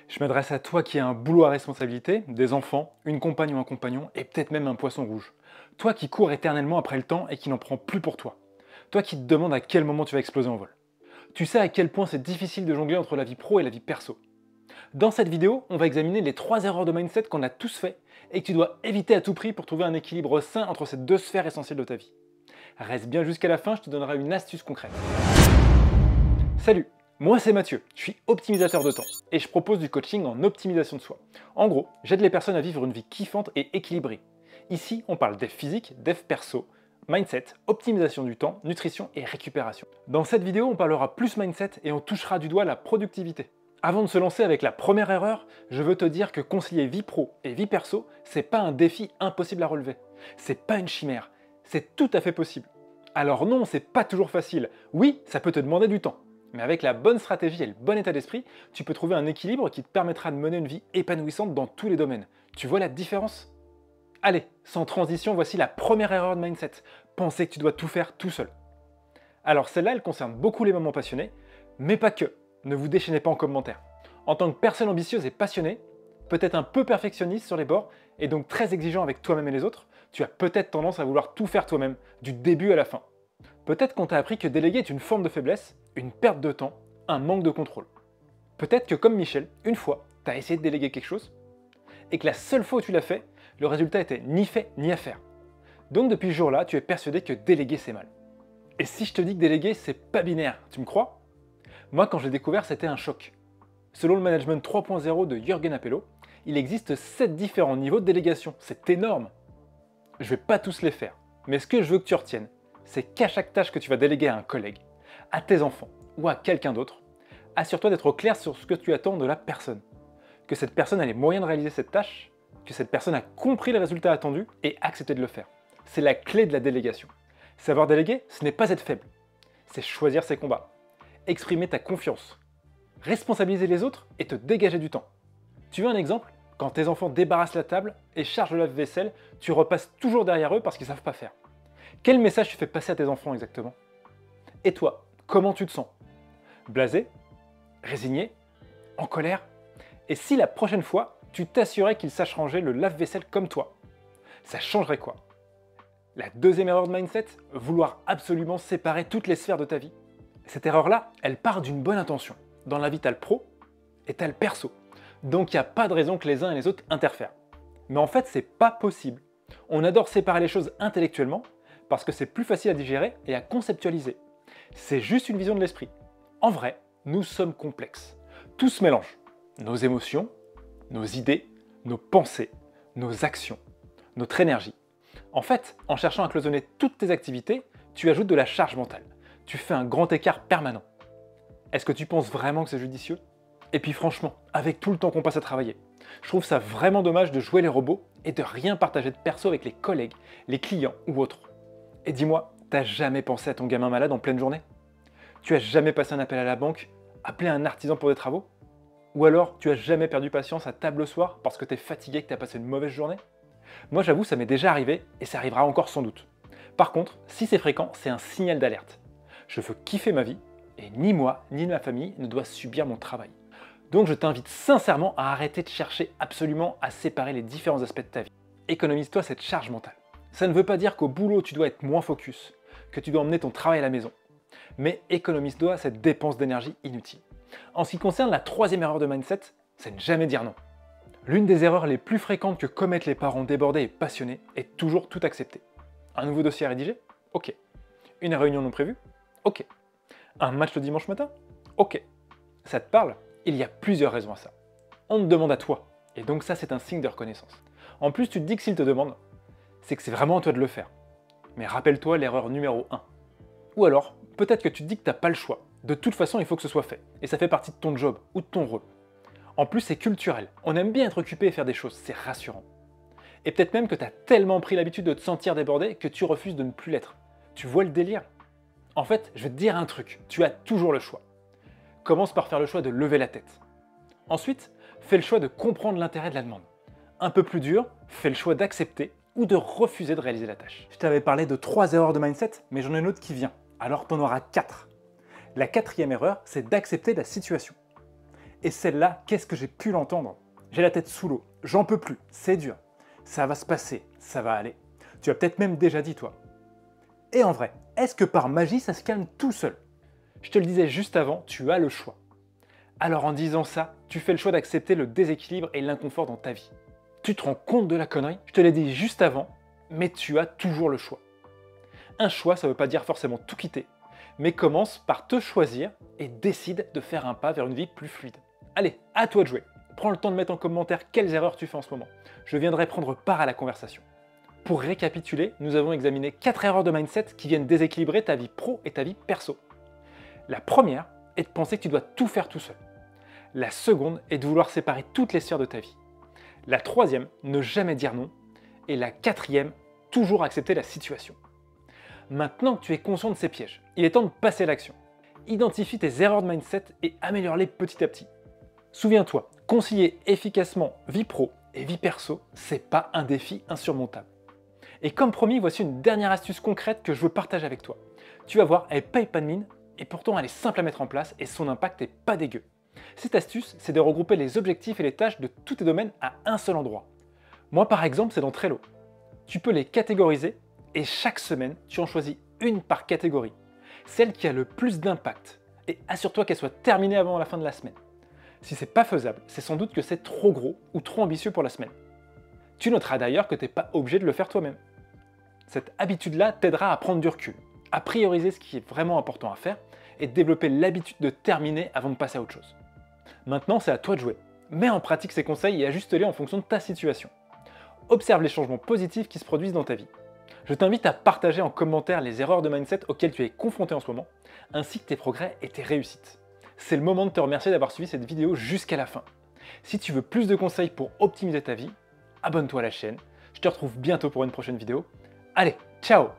Je m'adresse à toi qui as un boulot à responsabilité, des enfants, une compagne ou un compagnon, et peut-être même un poisson rouge. Toi qui cours éternellement après le temps et qui n'en prend plus pour toi. Toi qui te demandes à quel moment tu vas exploser en vol. Tu sais à quel point c'est difficile de jongler entre la vie pro et la vie perso. Dans cette vidéo, on va examiner les 3 erreurs de mindset qu'on a tous fait et que tu dois éviter à tout prix pour trouver un équilibre sain entre ces deux sphères essentielles de ta vie. Reste bien jusqu'à la fin, je te donnerai une astuce concrète. Salut, moi c'est Mathieu, je suis optimisateur de temps et je propose du coaching en optimisation de soi. En gros, j'aide les personnes à vivre une vie kiffante et équilibrée. Ici, on parle dev physique, dev perso, mindset, optimisation du temps, nutrition et récupération. Dans cette vidéo, on parlera plus mindset et on touchera du doigt la productivité. Avant de se lancer avec la première erreur, je veux te dire que concilier vie pro et vie perso, c'est pas un défi impossible à relever. C'est pas une chimère, c'est tout à fait possible. Alors non, c'est pas toujours facile. Oui, ça peut te demander du temps. Mais avec la bonne stratégie et le bon état d'esprit, tu peux trouver un équilibre qui te permettra de mener une vie épanouissante dans tous les domaines. Tu vois la différence? Allez, sans transition, voici la première erreur de mindset. Penser que tu dois tout faire tout seul. Alors celle-là, elle concerne beaucoup les moments passionnés, mais pas que. Ne vous déchaînez pas en commentaire. En tant que personne ambitieuse et passionnée, peut-être un peu perfectionniste sur les bords, et donc très exigeant avec toi-même et les autres, tu as peut-être tendance à vouloir tout faire toi-même, du début à la fin. Peut-être qu'on t'a appris que déléguer est une forme de faiblesse, une perte de temps, un manque de contrôle. Peut-être que comme Michel, une fois, t'as essayé de déléguer quelque chose, et que la seule fois où tu l'as fait, le résultat était ni fait ni à faire. Donc depuis ce jour-là, tu es persuadé que déléguer c'est mal. Et si je te dis que déléguer c'est pas binaire, tu me crois? Moi quand je l'ai découvert, c'était un choc. Selon le management 3.0 de Jürgen Appelo, il existe 7 différents niveaux de délégation, c'est énorme. Je vais pas tous les faire, mais ce que je veux que tu retiennes, c'est qu'à chaque tâche que tu vas déléguer à un collègue, à tes enfants ou à quelqu'un d'autre, assure-toi d'être au clair sur ce que tu attends de la personne. Que cette personne a les moyens de réaliser cette tâche, que cette personne a compris le résultat attendu et accepté de le faire. C'est la clé de la délégation. Savoir déléguer, ce n'est pas être faible, c'est choisir ses combats, exprimer ta confiance, responsabiliser les autres et te dégager du temps. Tu veux un exemple? Quand tes enfants débarrassent la table et chargent le lave-vaisselle, tu repasses toujours derrière eux parce qu'ils ne savent pas faire. Quel message tu fais passer à tes enfants exactement? Et toi, comment tu te sens? Blasé? Résigné? En colère? Et si la prochaine fois, tu t'assurais qu'ils sachent ranger le lave-vaisselle comme toi? Ça changerait quoi? La deuxième erreur de mindset, vouloir absolument séparer toutes les sphères de ta vie. Cette erreur-là, elle part d'une bonne intention. Dans la vie, t'as le pro et t'as le perso. Donc il n'y a pas de raison que les uns et les autres interfèrent. Mais en fait, c'est pas possible. On adore séparer les choses intellectuellement parce que c'est plus facile à digérer et à conceptualiser. C'est juste une vision de l'esprit. En vrai, nous sommes complexes. Tout se mélange. Nos émotions, nos idées, nos pensées, nos actions, notre énergie. En fait, en cherchant à cloisonner toutes tes activités, tu ajoutes de la charge mentale. Tu fais un grand écart permanent. Est-ce que tu penses vraiment que c'est judicieux? Et puis franchement, avec tout le temps qu'on passe à travailler, je trouve ça vraiment dommage de jouer les robots et de rien partager de perso avec les collègues, les clients ou autres. Et dis-moi, t'as jamais pensé à ton gamin malade en pleine journée? Tu as jamais passé un appel à la banque, appelé un artisan pour des travaux? Ou alors, tu as jamais perdu patience à table le soir parce que t'es fatigué et que t'as passé une mauvaise journée? Moi j'avoue, ça m'est déjà arrivé et ça arrivera encore sans doute. Par contre, si c'est fréquent, c'est un signal d'alerte. Je veux kiffer ma vie et ni moi ni ma famille ne doit subir mon travail. Donc je t'invite sincèrement à arrêter de chercher absolument à séparer les différents aspects de ta vie. Économise-toi cette charge mentale. Ça ne veut pas dire qu'au boulot tu dois être moins focus, que tu dois emmener ton travail à la maison. Mais économise-toi cette dépense d'énergie inutile. En ce qui concerne la troisième erreur de mindset, c'est ne jamais dire non. L'une des erreurs les plus fréquentes que commettent les parents débordés et passionnés est toujours tout accepter. Un nouveau dossier à rédiger? Ok. Une réunion non prévue? Ok. Un match le dimanche matin? Ok. Ça te parle? Il y a plusieurs raisons à ça. On te demande à toi, et donc ça c'est un signe de reconnaissance. En plus tu te dis que s'il te demande, c'est que c'est vraiment à toi de le faire. Mais rappelle-toi l'erreur numéro 1. Ou alors, peut-être que tu te dis que t'as pas le choix. De toute façon il faut que ce soit fait, et ça fait partie de ton job ou de ton rôle. En plus c'est culturel, on aime bien être occupé et faire des choses, c'est rassurant. Et peut-être même que t'as tellement pris l'habitude de te sentir débordé que tu refuses de ne plus l'être. Tu vois le délire? En fait, je vais te dire un truc, tu as toujours le choix. Commence par faire le choix de lever la tête. Ensuite, fais le choix de comprendre l'intérêt de la demande. Un peu plus dur, fais le choix d'accepter ou de refuser de réaliser la tâche. Je t'avais parlé de 3 erreurs de mindset, mais j'en ai une autre qui vient. Alors t'en auras 4. La quatrième erreur, c'est d'accepter la situation. Et celle-là, qu'est-ce que j'ai pu l'entendre? J'ai la tête sous l'eau, j'en peux plus, c'est dur. Ça va se passer, ça va aller. Tu as peut-être même déjà dit toi. Et en vrai, est-ce que par magie ça se calme tout seul? Je te le disais juste avant, tu as le choix. Alors en disant ça, tu fais le choix d'accepter le déséquilibre et l'inconfort dans ta vie. Tu te rends compte de la connerie? Je te l'ai dit juste avant, mais tu as toujours le choix. Un choix, ça ne veut pas dire forcément tout quitter, mais commence par te choisir et décide de faire un pas vers une vie plus fluide. Allez, à toi de jouer. Prends le temps de mettre en commentaire quelles erreurs tu fais en ce moment. Je viendrai prendre part à la conversation. Pour récapituler, nous avons examiné 4 erreurs de mindset qui viennent déséquilibrer ta vie pro et ta vie perso. La première est de penser que tu dois tout faire tout seul. La seconde est de vouloir séparer toutes les sphères de ta vie. La troisième, ne jamais dire non. Et la quatrième, toujours accepter la situation. Maintenant que tu es conscient de ces pièges, il est temps de passer à l'action. Identifie tes erreurs de mindset et améliore-les petit à petit. Souviens-toi, concilier efficacement vie pro et vie perso, c'est pas un défi insurmontable. Et comme promis, voici une dernière astuce concrète que je veux partager avec toi. Tu vas voir, elle paye pas de mine, et pourtant elle est simple à mettre en place et son impact est pas dégueu. Cette astuce, c'est de regrouper les objectifs et les tâches de tous tes domaines à un seul endroit. Moi par exemple, c'est dans Trello. Tu peux les catégoriser et chaque semaine, tu en choisis une par catégorie. Celle qui a le plus d'impact. Et assure-toi qu'elle soit terminée avant la fin de la semaine. Si c'est pas faisable, c'est sans doute que c'est trop gros ou trop ambitieux pour la semaine. Tu noteras d'ailleurs que tu n'es pas obligé de le faire toi-même. Cette habitude-là t'aidera à prendre du recul, à prioriser ce qui est vraiment important à faire et développer l'habitude de terminer avant de passer à autre chose. Maintenant, c'est à toi de jouer. Mets en pratique ces conseils et ajuste-les en fonction de ta situation. Observe les changements positifs qui se produisent dans ta vie. Je t'invite à partager en commentaire les erreurs de mindset auxquelles tu es confronté en ce moment, ainsi que tes progrès et tes réussites. C'est le moment de te remercier d'avoir suivi cette vidéo jusqu'à la fin. Si tu veux plus de conseils pour optimiser ta vie, abonne-toi à la chaîne. Je te retrouve bientôt pour une prochaine vidéo. Allez, ciao!